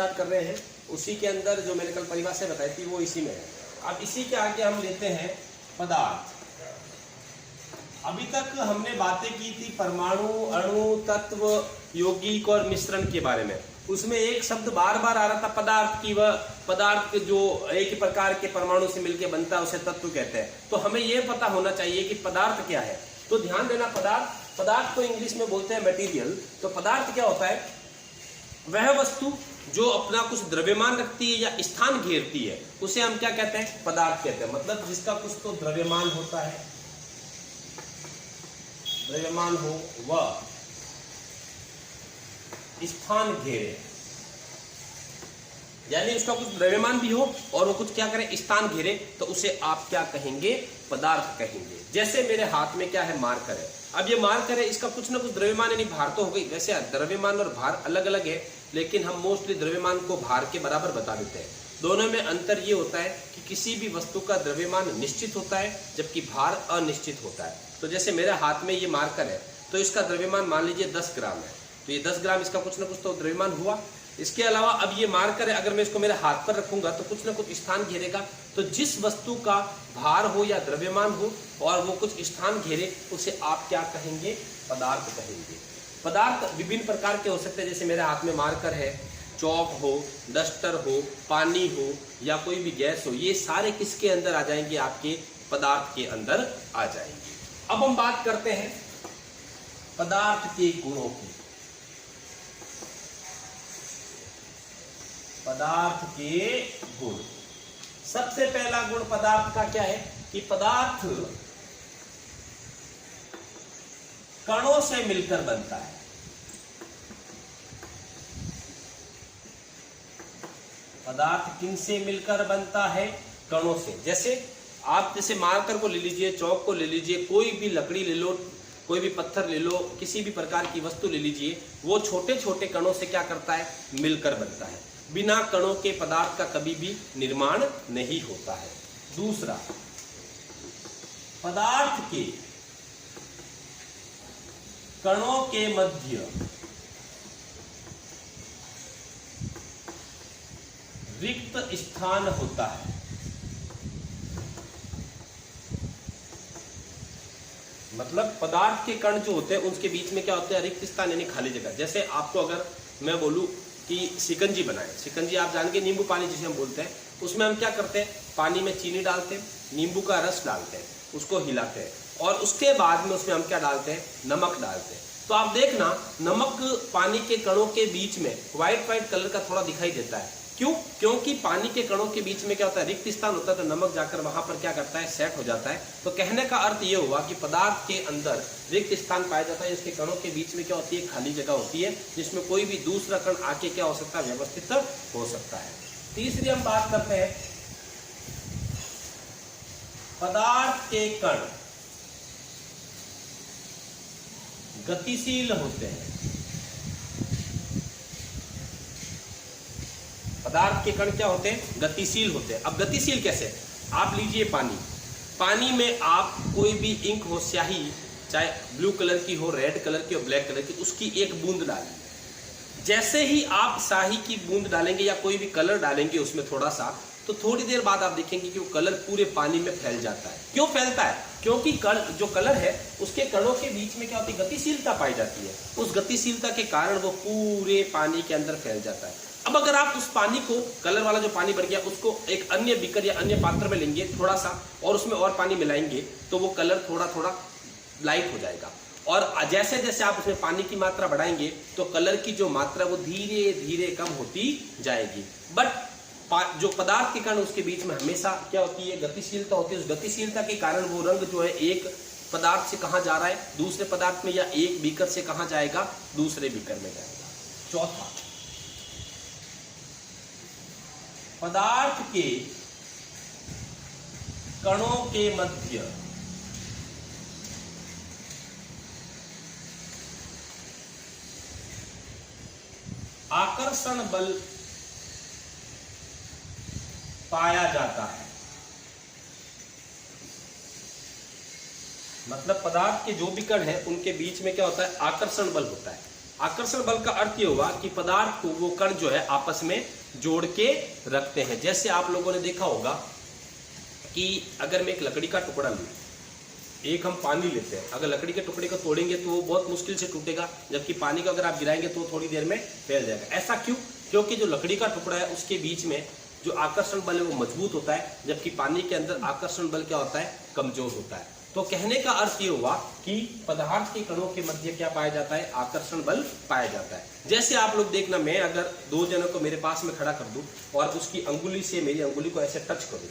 Start कर रहे हैं, उसी के अंदर जो मैंने कल परिभाषा बताई थी वो इसी में है। अब इसी के आगे हम लेते हैं पदार्थ। अभी तक हमने बातें की थी परमाणु, अणु, तत्व, यौगिक और मिश्रण के बारे में। उसमें एक शब्द बार बार आ रहा था पदार्थ की, वह पदार्थ जो एक ही प्रकार के परमाणु से मिलकर बनता है उसे तत्व कहते हैं। तो हमें यह पता होना चाहिए कि पदार्थ क्या है। तो ध्यान देना, पदार्थ को इंग्लिश में बोलते हैं मटेरियल। तो पदार्थ क्या होता है? वह वस्तु जो अपना कुछ द्रव्यमान रखती है या स्थान घेरती है उसे हम क्या कहते हैं? पदार्थ कहते हैं। मतलब जिसका कुछ तो द्रव्यमान होता है, द्रव्यमान हो, वह स्थान घेरे, यानी उसका कुछ द्रव्यमान भी हो और वो कुछ क्या करे? स्थान घेरे, तो उसे आप क्या कहेंगे? पदार्थ कहेंगे। जैसे मेरे हाथ में क्या है? मार्कर है। अब ये मार्कर है, इसका कुछ ना कुछ द्रव्यमान यानी भार तो हो गई। वैसे द्रव्यमान और भार अलग अलग है, लेकिन हम मोस्टली द्रव्यमान को भार के बराबर बता देते हैं। दोनों में अंतर ये होता है कि किसी भी वस्तु का द्रव्यमान निश्चित होता है जबकि भार अनिश्चित होता है। तो जैसे मेरे हाथ में ये मार्कर है, तो इसका द्रव्यमान मान लीजिए 10 ग्राम है, तो ये 10 ग्राम इसका कुछ ना कुछ तो द्रव्यमान हुआ। इसके अलावा अब ये मार्कर है, अगर मैं इसको मेरे हाथ पर रखूंगा तो कुछ ना कुछ स्थान घेरेगा। तो जिस वस्तु का भार हो या द्रव्यमान हो और वो कुछ स्थान घेरे उसे आप क्या कहेंगे? पदार्थ कहेंगे। पदार्थ विभिन्न प्रकार के हो सकते हैं, जैसे मेरे हाथ में मार्कर है, चौक हो, डस्टर हो, पानी हो या कोई भी गैस हो, ये सारे किसके अंदर आ जाएंगे? आपके पदार्थ के अंदर आ जाएंगे। अब हम बात करते हैं पदार्थ के गुणों की। पदार्थ के गुण। सबसे पहला गुण पदार्थ का क्या है? कि पदार्थ कणों से मिलकर बनता है। पदार्थ किन से मिलकर बनता है? कणों से। जैसे मार्कर को ले लीजिए, चौक को ले लीजिए, कोई भी लकड़ी ले लो, कोई भी पत्थर ले लो, किसी भी प्रकार की वस्तु ले लीजिए, वो छोटे छोटे कणों से क्या करता है? मिलकर बनता है। बिना कणों के पदार्थ का कभी भी निर्माण नहीं होता है। दूसरा, पदार्थ के कणों के मध्य रिक्त स्थान होता है। मतलब पदार्थ के कण जो होते हैं उसके बीच में क्या होता है? रिक्त स्थान यानी खाली जगह। जैसे आपको अगर मैं बोलूं कि शिकंजी बनाए, शिकंजी आप जान के नींबू पानी जिसे हम बोलते हैं, उसमें हम क्या करते हैं? पानी में चीनी डालते हैं, नींबू का रस डालते हैं, उसको हिलाते हैं और उसके बाद में उसमें हम क्या डालते हैं? नमक डालते हैं। तो आप देखना, नमक पानी के कणों के बीच में व्हाइट व्हाइट कलर का थोड़ा दिखाई देता है। क्यों? क्योंकि पानी के कणों के बीच में क्या होता है? रिक्त स्थान होता है, तो नमक जाकर वहां पर क्या करता है? सेट हो जाता है। तो कहने का अर्थ ये हुआ कि पदार्थ के अंदर रिक्त स्थान पाया जाता है, इसके कणों के बीच में क्या होती है? खाली जगह होती है, जिसमें कोई भी दूसरा कण आके क्या हो सकता है? व्यवस्थित हो सकता है। तीसरी हम बात करते हैं, पदार्थ के कण गतिशील होते हैं। पदार्थ के कण क्या होते हैं? गतिशील होते हैं। अब गतिशील कैसे? आप लीजिए पानी में आप कोई भी इंक हो, स्याही, चाहे ब्लू कलर की हो, रेड कलर की हो, ब्लैक कलर की, उसकी एक बूंद डालिए। जैसे ही आप स्याही की बूंद डालेंगे या कोई भी कलर डालेंगे उसमें थोड़ा सा, तो थोड़ी देर बाद आप देखेंगे कि वो कलर पूरे पानी में फैल जाता है। क्यों फैलता है? क्योंकि जो कलर है उसके कणों के बीच में क्या होती है? गतिशीलता पाई जाती है। उस गतिशीलता के कारण वो पूरे पानी के अंदर फैल जाता है। अब अगर आप उस पानी को, कलर वाला जो पानी भर गया, उसको एक अन्य बीकर या अन्य पात्र में लेंगे थोड़ा सा और उसमें और पानी मिलाएंगे, तो वो कलर थोड़ा थोड़ा लाइट हो जाएगा। और जैसे जैसे आप उसमें पानी की मात्रा बढ़ाएंगे तो कलर की जो मात्रा वो धीरे धीरे कम होती जाएगी। बट जो पदार्थ के कण उसके बीच में हमेशा क्या होती है? गतिशीलता होती है। उस गतिशीलता के कारण वो रंग जो है एक पदार्थ से कहां जा रहा है? दूसरे पदार्थ में, या एक बीकर से कहां जाएगा? दूसरे बीकर में जाएगा। चौथा, पदार्थ के कणों के मध्य आकर्षण बल पाया जाता है। मतलब पदार्थ के जो भी कण है उनके बीच में क्या होता है? आकर्षण बल होता है। आकर्षण बल का अर्थ ये हुआ कि पदार्थ को वो कण जो है आपस में जोड़ के रखते हैं। जैसे आप लोगों ने देखा होगा कि अगर मैं एक लकड़ी का टुकड़ा लूं, एक हम पानी लेते हैं, अगर लकड़ी के टुकड़े को तोड़ेंगे तो वो बहुत मुश्किल से टूटेगा, जबकि पानी को अगर आप गिराएंगे तो थोड़ी देर में फैल जाएगा। ऐसा क्यों? क्योंकि जो लकड़ी का टुकड़ा है उसके बीच में जो आकर्षण बल है वो मजबूत होता है, जबकि पानी के अंदर आकर्षण बल क्या होता है? कमजोर होता है। तो कहने का अर्थ ये हुआ कि पदार्थ के कणों के मध्य क्या पाया जाता है? आकर्षण बल पाया जाता है। जैसे आप लोग देखना, मैं अगर दो जनों को मेरे पास में खड़ा कर दूं और उसकी अंगुली से मेरी अंगुली को ऐसे टच करूं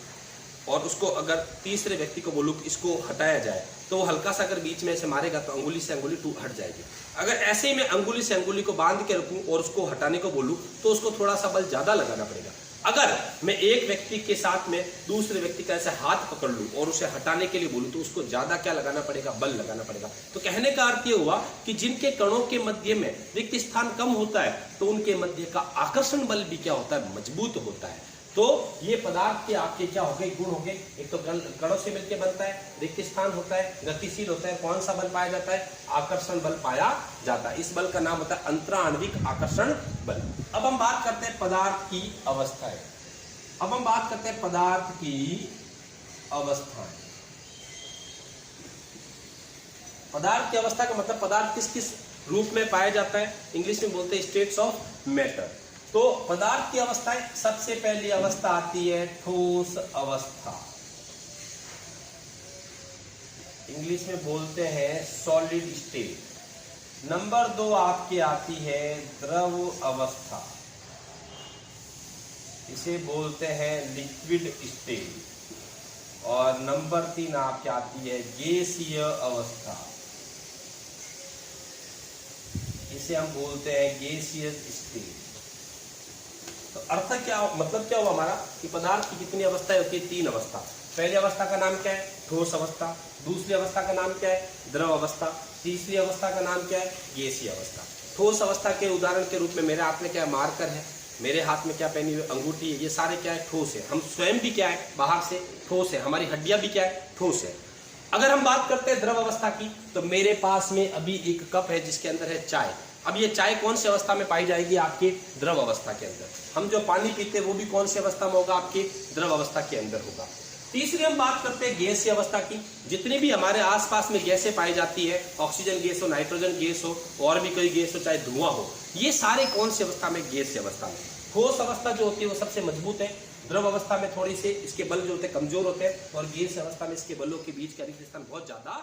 और उसको अगर तीसरे व्यक्ति को बोलूं कि इसको हटाया जाए, तो वो हल्का सा अगर बीच में ऐसे मारेगा तो अंगुली से अंगुली हट जाएगी। अगर ऐसे ही मैं अंगुली से अंगुली को बांध के रखूं और उसको हटाने को बोलूं तो उसको थोड़ा सा बल ज्यादा लगाना पड़ेगा। अगर मैं एक व्यक्ति के साथ में दूसरे व्यक्ति का ऐसे हाथ पकड़ लूं और उसे हटाने के लिए बोलूं तो उसको ज्यादा क्या लगाना पड़ेगा? बल लगाना पड़ेगा। तो कहने का अर्थ ये हुआ कि जिनके कणों के मध्य में रिक्त स्थान कम होता है तो उनके मध्य का आकर्षण बल भी क्या होता है? मजबूत होता है। तो ये पदार्थ के आपके क्या हो गए? गुण हो गए। एक तो कणों से मिलकर बनता है, रिक्त स्थान होता है, गतिशील होता है। कौन सा बल पाया जाता है? आकर्षण बल पाया जाता है। इस बल का नाम होता है अंतराण्विक आकर्षण बल। अब हम बात करते हैं पदार्थ की अवस्थाएं। अब हम बात करते हैं पदार्थ की अवस्थाएं। पदार्थ की अवस्था का मतलब पदार्थ किस किस रूप में पाया जाता है? इंग्लिश में बोलते हैं स्टेट्स ऑफ मैटर। तो पदार्थ की अवस्थाएं, सबसे पहली अवस्था आती है ठोस अवस्था, इंग्लिश में बोलते हैं सॉलिड स्टेट। नंबर 2 आपकी आती है द्रव अवस्था, इसे बोलते हैं लिक्विड स्टेट। और नंबर 3 आपकी आती है गैसीय अवस्था, इसे हम बोलते हैं गैसियस स्टेट। तो अर्थ क्या, मतलब क्या हुआ हमारा कि पदार्थ की कितनी अवस्थाएं होती है? 3 अवस्था। पहली अवस्था का नाम क्या है? ठोस अवस्था। दूसरी अवस्था का नाम क्या है? द्रव अवस्था। तीसरी अवस्था का नाम क्या है? गैसीय अवस्था। ठोस अवस्था के उदाहरण के रूप में मेरे हाथ में क्या है? मार्कर है, मेरे हाथ में क्या पहनी हुई? अंगूठी है। ये सारे क्या है? ठोस है। हम स्वयं भी क्या है? बाहर से ठोस है। हमारी हड्डियां भी क्या है? ठोस है। अगर हम बात करते हैं द्रव अवस्था की, तो मेरे पास में अभी एक कप है जिसके अंदर है चाय। अब ये चाय कौन सी अवस्था में पाई जाएगी? आपके द्रव अवस्था के अंदर। हम जो पानी पीते हैं वो भी कौन सी अवस्था में होगा? आपके द्रव अवस्था के अंदर होगा। तीसरी हम बात करते हैं गैसीय अवस्था की। जितनी भी हमारे आसपास में गैसें पाई जाती है, ऑक्सीजन गैस हो, नाइट्रोजन गैस हो, और भी कोई गैस हो, चाहे धुआं हो, ये सारे कौन सी अवस्था में? गैसीय अवस्था में। ठोस अवस्था जो होती है वो सबसे मजबूत है, द्रव अवस्था में थोड़ी से इसके बल जो होते हैं कमजोर होते हैं, और गैसीय अवस्था में इसके बलों के बीच का रिक्त स्थान बहुत ज्यादा